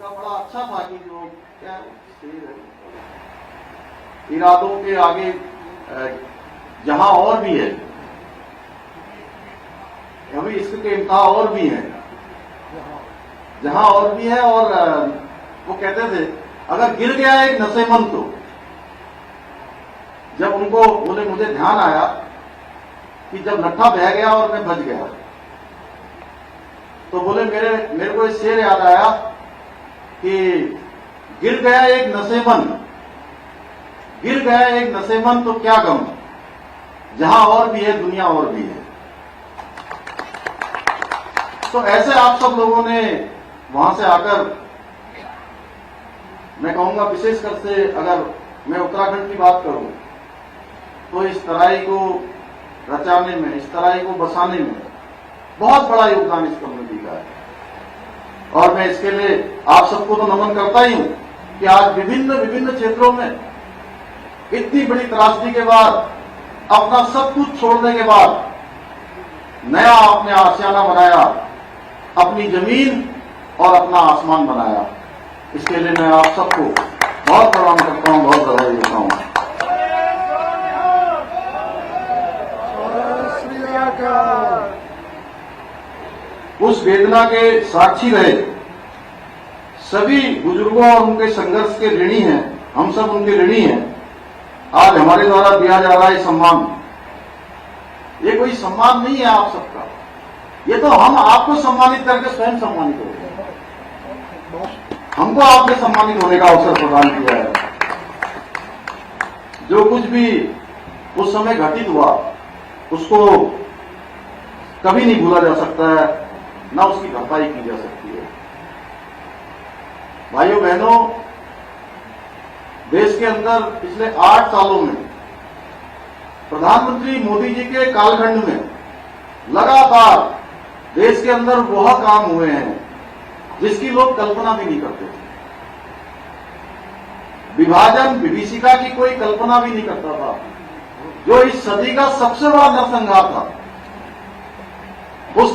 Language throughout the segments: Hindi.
उनका बड़ा अच्छा था कि जो क्या इरादों के आगे जहां और भी है, अभी इसके इम्तिहान और भी है, जहां और भी है। और वो कहते थे अगर गिर गया एक नशेमंद तो, जब उनको बोले मुझे ध्यान आया कि जब लट्ठा बह गया और मैं बच गया, तो बोले मेरे को एक शेर याद आया कि गिर गया एक नशेमंद, गिर गया एक नशेमंद तो क्या गम, जहां और भी है दुनिया और भी है। तो ऐसे आप सब लोगों ने वहां से आकर, मैं कहूंगा विशेषकर से अगर मैं उत्तराखंड की बात करूं, तो इस तराई को रचाने में, इस तराई को बसाने में बहुत बड़ा योगदान इस कम्युनिटी का है। और मैं इसके लिए आप सबको तो नमन करता ही हूं कि आज विभिन्न विभिन्न क्षेत्रों में इतनी बड़ी त्रासदी के बाद, अपना सब कुछ छोड़ने के बाद नया आपने आशियाना बनाया, अपनी जमीन और अपना आसमान बनाया। इसके लिए मैं आप सबको बहुत प्रणाम करता हूं, बहुत बधाई देता हूं। उस वेदना के साक्षी रहे सभी बुजुर्गों और उनके संघर्ष के ऋणी हैं, हम सब उनके ऋणी हैं। आज हमारे द्वारा दिया जा रहा है सम्मान, ये कोई सम्मान नहीं है आप सबका, ये तो हम आपको सम्मानित करके स्वयं सम्मानित हो गए। हमको आपने सम्मानित होने का अवसर प्रदान किया है। जो कुछ भी उस समय घटित हुआ उसको कभी नहीं भूला जा सकता है, ना उसकी भरपाई की जा सकती है। भाइयों बहनों, देश के अंदर पिछले 8 सालों में प्रधानमंत्री मोदी जी के कालखंड में लगातार देश के अंदर वह काम हुए हैं जिसकी लोग कल्पना भी नहीं करते थे। विभाजन, विभीषिका की कोई कल्पना भी नहीं करता था। जो इस सदी का सबसे बड़ा नरसंहार था, उस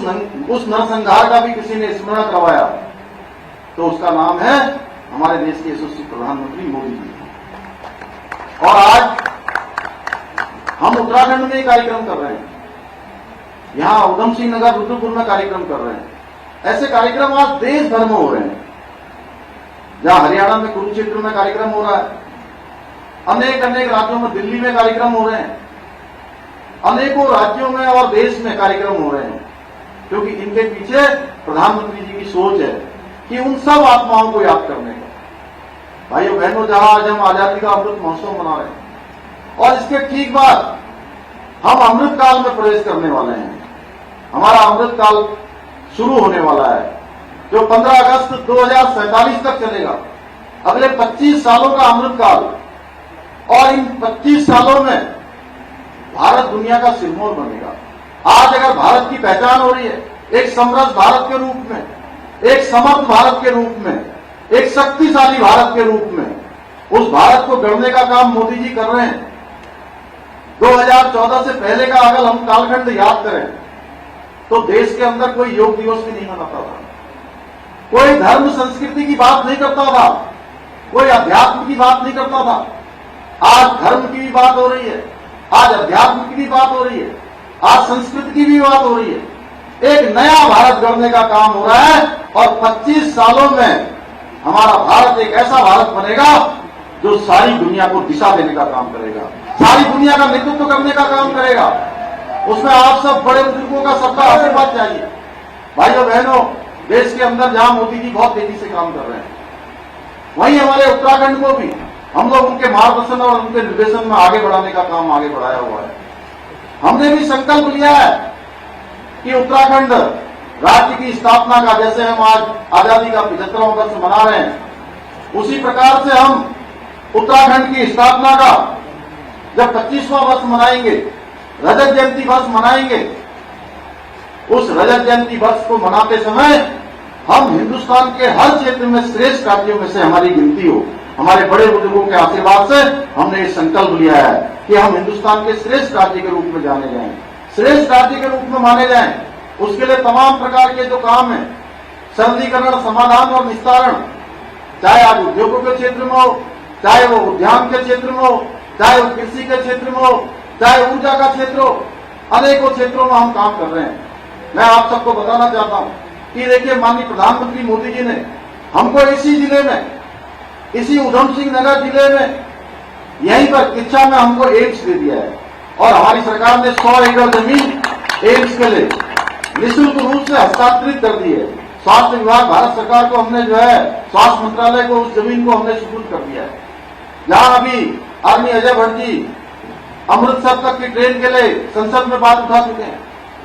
नरसंहार का भी किसी ने स्मरण करवाया, तो उसका नाम है हमारे देश के यशस्वी प्रधानमंत्री मोदी जी। और आज हम उत्तराखंड में कार्यक्रम कर रहे हैं, यहां उधम सिंह नगर रुद्रपुर में कार्यक्रम कर रहे हैं। ऐसे कार्यक्रम आज देश भर में हो रहे हैं। जहां हरियाणा में कुरुक्षेत्र में कार्यक्रम हो रहा है, अनेक अनेक राज्यों में, दिल्ली में कार्यक्रम हो रहे हैं, अनेकों राज्यों में और देश में कार्यक्रम हो रहे हैं, क्योंकि इनके पीछे प्रधानमंत्री जी की सोच है कि उन सब आत्माओं को याद करने का। भाइयों बहनों, जहां आज हम आजादी का अमृत महोत्सव मना रहे हैं और इसके ठीक बाद हम अमृत काल में प्रवेश करने वाले हैं। हमारा अमृत काल शुरू होने वाला है, जो 15 अगस्त 2047 तक चलेगा। अगले 25 सालों का अमृत काल, और इन 25 सालों में भारत दुनिया का सिरमौर बनेगा। आज अगर भारत की पहचान हो रही है एक समृद्ध भारत के रूप में, एक समर्थ भारत के रूप में, एक शक्तिशाली भारत के रूप में, उस भारत को गढ़ने का काम मोदी जी कर रहे हैं। 2014 से पहले का अगर हम कालखंड याद करें तो देश के अंदर कोई योग दिवस भी नहीं मनाता था, कोई धर्म संस्कृति की बात नहीं करता था, कोई अध्यात्म की बात नहीं करता था। आज धर्म की भी बात हो रही है, आज अध्यात्म की भी बात हो रही है, आज संस्कृति की भी बात हो रही है। एक नया भारत गढ़ने का काम हो रहा है और 25 सालों में हमारा भारत एक ऐसा भारत बनेगा जो सारी दुनिया को दिशा देने का काम करेगा, सारी दुनिया का नेतृत्व करने का काम करेगा। उसमें आप सब बड़े बुजुर्गों का सबका आशीर्वाद चाहिए। भाइयों बहनों, देश के अंदर जहां मोदी जी बहुत तेजी से काम कर रहे हैं, वहीं हमारे उत्तराखंड को भी हम लोग उनके मार्गदर्शन और उनके निर्देशन में आगे बढ़ाने का काम आगे बढ़ाया हुआ है। हमने भी संकल्प लिया है कि उत्तराखंड राज्य की स्थापना का, जैसे हम आज आजादी का 75वां वर्ष मना रहे हैं, उसी प्रकार से हम उत्तराखंड की स्थापना का जब 25वां वर्ष मनाएंगे, रजत जयंती वर्ष मनाएंगे, उस रजत जयंती वर्ष को मनाते समय हम हिंदुस्तान के हर क्षेत्र में श्रेष्ठ राज्यों में से हमारी गिनती हो। हमारे बड़े बुजुर्गों के आशीर्वाद से हमने ये संकल्प लिया है कि हम हिंदुस्तान के श्रेष्ठ राज्य के रूप में जाने जाएं, श्रेष्ठ राज्य के रूप में माने जाएं। उसके लिए तमाम प्रकार के जो काम है, सरलीकरण, समाधान और निस्तारण, चाहे आज उद्योगों के क्षेत्र में हो, चाहे वो उद्यान के क्षेत्र में हो, चाहे वो कृषि के क्षेत्र में हो, चाहे ऊर्जा का क्षेत्र हो, अनेकों क्षेत्रों में हम काम कर रहे हैं। मैं आप सबको बताना चाहता हूं कि देखिए, माननीय प्रधानमंत्री मोदी जी ने हमको इसी जिले में, इसी उधम सिंह नगर जिले में, यहीं पर किच्छा में हमको एम्स दे दिया है और हमारी सरकार ने 100 एकड़ जमीन एम्स के लिए निःशुल्क रूप से हस्तांतरित कर दी है। स्वास्थ्य विभाग, भारत सरकार को हमने जो है, स्वास्थ्य मंत्रालय को उस जमीन को हमने सुपुर्द कर दिया है। जहां अभी आर्मी अजय भट्ट जी अमृतसर तक की ट्रेन के लिए संसद में बात उठा चुके हैं।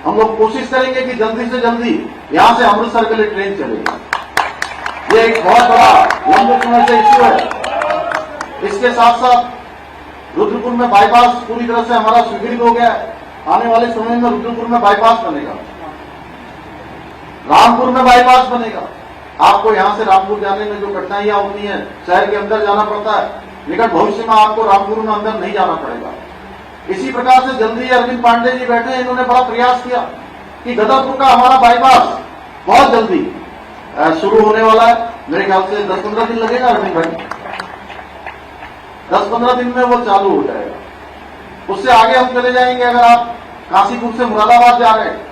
हम लोग कोशिश करेंगे कि जल्दी से जल्दी यहां से अमृतसर के लिए ट्रेन चलेगी। ये एक बहुत बड़ा लंबे समय से इश्यू है। इसके साथ साथ रुद्रपुर में बाईपास पूरी तरह से हमारा स्वीकृत हो गया है। आने वाले समय में रुद्रपुर में बाईपास बनेगा, रामपुर में बाईपास बनेगा। आपको यहां से रामपुर जाने में जो कठिनाइयां होती हैं, शहर के अंदर जाना पड़ता है, निकट भविष्य में आपको रामपुर में अंदर नहीं जाना पड़ेगा। इसी प्रकार से जल्दी अरविंद पांडे जी बैठे, इन्होंने बड़ा प्रयास किया कि गदरपुर का हमारा बाईपास बहुत जल्दी शुरू होने वाला है। मेरे ख्याल से 10-15 दिन लगेगा अरविंद भाई, 10-15 दिन में वो चालू हो जाएगा। उससे आगे हम चले जाएंगे। अगर आप काशीपुर से मुरादाबाद जा रहे हैं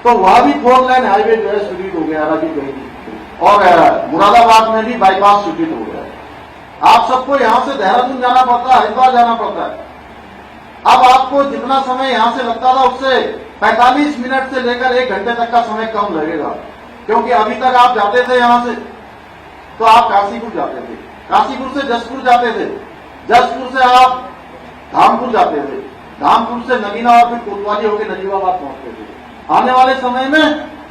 तो वहां भी 4 लेन हाईवे जो है स्वीकृत हो गया, राजी गई, और मुरादाबाद में भी बाईपास स्वीकृत हो गया। आप सबको यहां से देहरादून जाना पड़ता है, हरिद्वार जाना पड़ता है। अब आपको जितना समय यहां से लगता था उससे 45 मिनट से लेकर 1 घंटे तक का समय कम लगेगा, क्योंकि अभी तक आप जाते थे यहां से तो आप काशीपुर जाते थे, काशीपुर से जसपुर जाते थे, जसपुर से आप धामपुर जाते थे, धामपुर से नगीना और फिर कोतवाली होकर नजीबाबाद पहुंचते थे। आने वाले समय में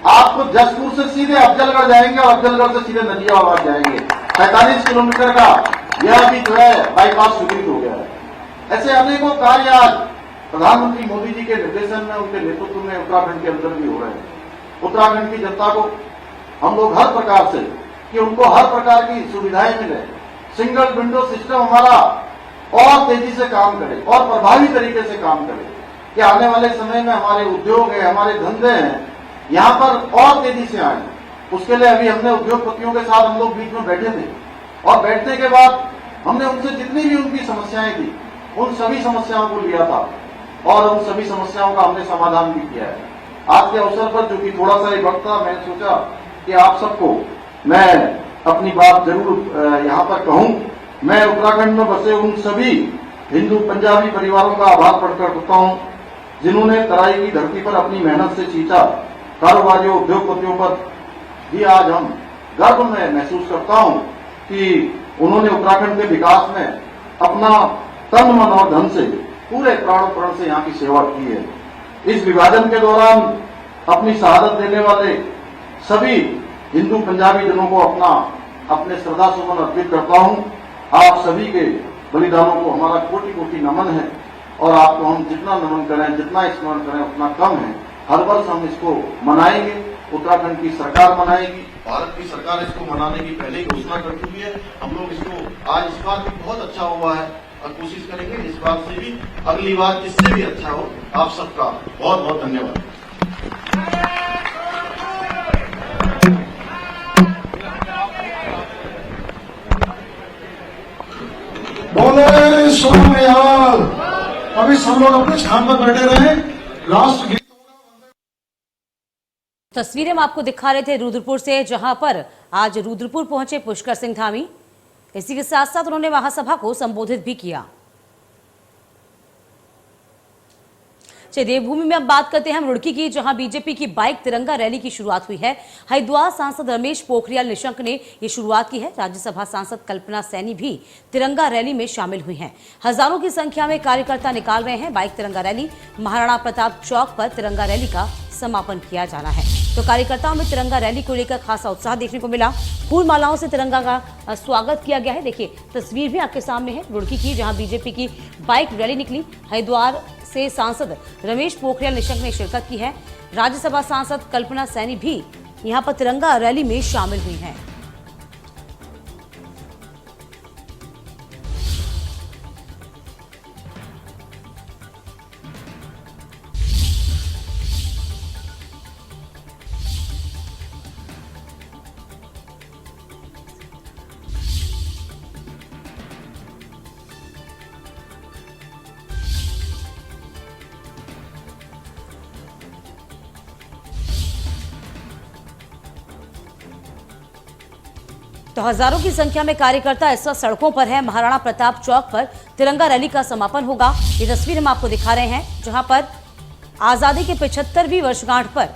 आपको जसपुर से सीधे अफजलगढ़ जाएंगे और अफजलगढ़ से सीधे नजीबाबाद जाएंगे। 45 किलोमीटर का यह भी जो है बाईपास स्वीकृत हो गया है। ऐसे अनेकों कार्य आज प्रधानमंत्री मोदी जी के निर्देशन में, उनके नेतृत्व में उत्तराखंड के अंदर भी हो रहे हैं। उत्तराखंड की जनता को हम लोग हर प्रकार से, कि उनको हर प्रकार की सुविधाएं मिले, सिंगल विंडो सिस्टम हमारा और तेजी से काम करे और प्रभावी तरीके से काम करे, कि आने वाले समय में हमारे उद्योग है, हमारे धंधे हैं, यहां पर और तेजी से आए। उसके लिए अभी हमने उद्योगपतियों के साथ हम लोग बीच में बैठे थे और बैठने के बाद हमने उनसे जितनी भी उनकी समस्याएं थी, उन सभी समस्याओं को लिया था और उन सभी समस्याओं का हमने समाधान भी किया है। आज के अवसर पर, जो कि थोड़ा सा ही वक्त था, मैंने सोचा कि आप सबको मैं अपनी बात जरूर यहाँ पर कहूं। मैं उत्तराखंड में बसे उन सभी हिंदू पंजाबी परिवारों का आभार प्रकट करता हूं, जिन्होंने तराई की धरती पर अपनी मेहनत से सींचा। कारोबारियों, उद्योगपतियों पर भी आज हम गर्व में महसूस करता हूं कि उन्होंने उत्तराखंड के विकास में अपना तन मन और धन से, पूरे प्राण प्रण से यहाँ की सेवा की है। इस विभाजन के दौरान अपनी शहादत देने वाले सभी हिंदू पंजाबी जनों को अपने श्रद्धा सुमन अर्पित करता हूं। आप सभी के बलिदानों को हमारा कोटि कोटि नमन है और आपको हम जितना नमन करें, जितना स्मरण करें, उतना कम है। हर वर्ष हम इसको मनाएंगे, उत्तराखंड की सरकार मनाएगी, भारत की सरकार इसको मनाने की पहले ही घोषणा कर चुकी है। हम लोग इसको आज इस बार भी बहुत अच्छा हुआ है और कोशिश करेंगे इस बार से भी, अगली बार इससे भी अच्छा हो। आप सबका बहुत बहुत धन्यवाद। बोले सोमयाल। अभी सब लोग अपने स्थान पर बैठे रहे। राष्ट्र तस्वीरें हम आपको दिखा रहे थे रुद्रपुर से, जहां पर आज रुद्रपुर पहुंचे पुष्कर सिंह धामी। इसी के साथ साथ उन्होंने महासभा को संबोधित भी किया। देवभूमि में अब बात करते हैं हम रुड़की की, जहां बीजेपी की बाइक तिरंगा रैली की शुरुआत हुई है। हरिद्वार सांसद रमेश पोखरियाल निशंक ने ये शुरुआत की है। राज्यसभा सांसद कल्पना सैनी भी तिरंगा रैली में शामिल हुई हैं। हजारों की संख्या में कार्यकर्ता निकाल रहे हैं बाइक तिरंगा रैली। महाराणा प्रताप चौक पर तिरंगा रैली का समापन किया जाना है, तो कार्यकर्ताओं में तिरंगा रैली को लेकर खासा उत्साह देखने को मिला। फूल मालाओं से तिरंगा का स्वागत किया गया है। देखिए तस्वीर भी आपके सामने है रुड़की की, जहां बीजेपी की बाइक रैली निकली। हरिद्वार से सांसद रमेश पोखरियाल निशंक ने शिरकत की है। राज्यसभा सांसद कल्पना सैनी भी यहां पर तिरंगा रैली में शामिल हुई हैं। तो हजारों की संख्या में कार्यकर्ता इस वक्त सड़कों पर है। महाराणा प्रताप चौक पर तिरंगा रैली का समापन होगा। ये तस्वीर हम आपको दिखा रहे हैं, जहां पर आजादी के 75वीं वर्षगांठ पर